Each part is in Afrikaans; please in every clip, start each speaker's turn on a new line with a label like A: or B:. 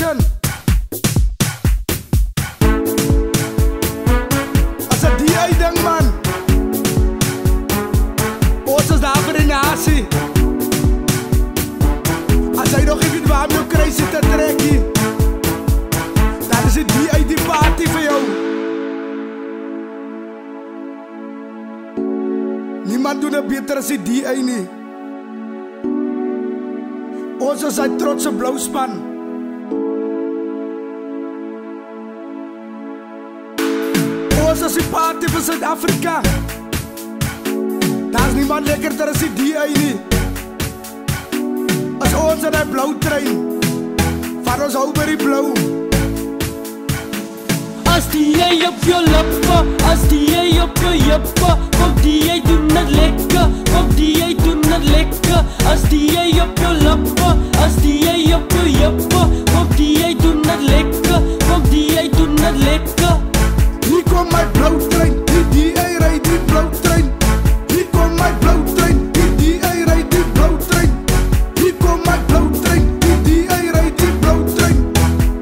A: Production. As a DI ding man, ons is daar vir die nasie. As jy nog nie weet waarom jou kruis zit te trek hier, dan is die DI die party vir jou. Niemand doen het beter as die DI nie. Ons is sy trotse blou span. Ons is die party van Suid-Afrika. Daar is niemand lekkerder as die DI nie. As ons in die blauw trein, van ons hou by die blauw.
B: As DI op jou lippe, as DI op jou jippe, kom DI doen het lekker, kom DI doen het lekker. As DI op jou lippe, as DI op jou jippe, kom DI doen het lekker, kom DI doen het lekker.
A: Hier kom my blauw trein, die DI rijd die blauw trein. Hier kom my blauw trein, die DI rijd die blauw trein. Hier kom my blauw trein, die DI rijd die blauw trein.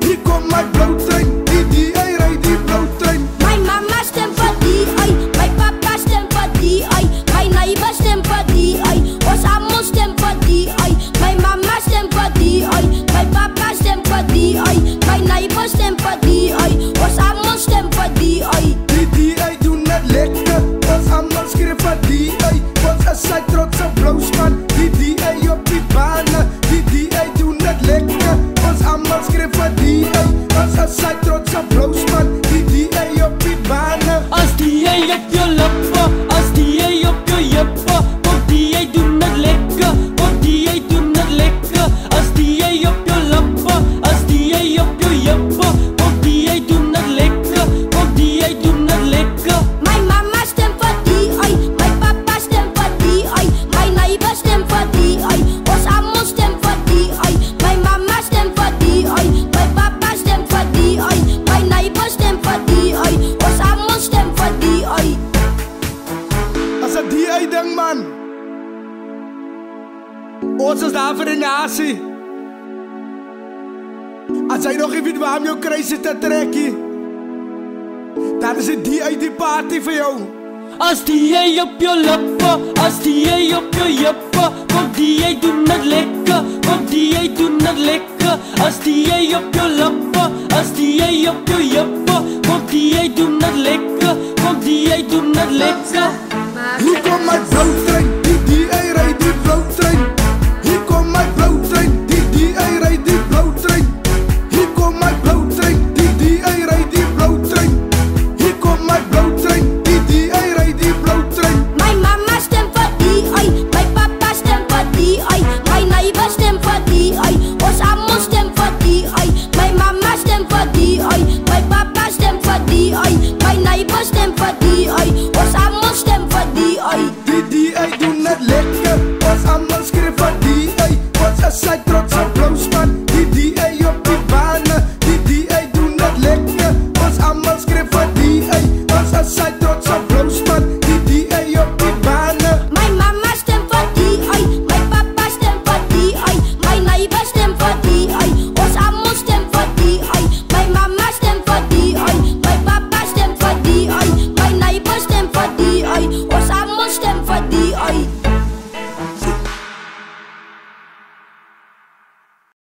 A: Hier kom my blauw trein, die DI rijd die blauw trein.
C: My mama stem vir DI, my papa stem vir DI, my neighbor stem vir DI, ons almal stem vir DI. My mama stem vir DI, my papa stem vir DI, my neighbor stem vir DI, ons almal stem vir DI.
A: Die DI doen het lekker, ons almal skreef vir DI. Ons is sy trotse blauw span, die DI op die bane. Die DI doen het lekker, ons almal skreef vir DI. Ons is sy trotse blauw span, die DI op die bane.
B: As DI op jou lippe, as DI op jou jippe, kom DI doen het lekker, kom DI doen het lekker. As DI op jou lippe, as DI op jou jippe, kom DI doen het lekker, kom DI doen het lekker.
C: My mama stem vir DI, my papa stem vir DI, my neighbor stem vir DI, ons almal stem vir DI. My mama stem vir DI, my papa stem vir DI, my neighbor stem vir DI, ons almal stem vir DI.
A: As a DI ding man, ons is daar vir die nasie. As jy nog nie weet waarom jou kruis zit te trek hier, dan is die DI die party vir jou.
B: As DI op jou lippe, as DI op jou jippe, kom DI doen het lekker, kom DI doen het lekker. As DI op jou lippe, as DI op jou jippe, kom DI doen het lekker, kom DI doen het lekker.
A: Hier kom my blauw trein, die DI rijd die blauw trein. Hier kom my blauw trein, die DI rijd die blauw trein. Hier kom my blauw trein, die DI rijd die blauw trein. Hier kom my blauw trein, die DI rijd die blauw trein.
C: My mama stem vir DI, my papa stem vir DI, my neighbor stem vir DI, ons almal stem vir DI. My mama stem vir DI, my papa stem vir DI, my neighbor stem vir DI, ons almal stem vir DI.
A: Die DI doen het lekker, ons almal skreef vir DI. Ons is sy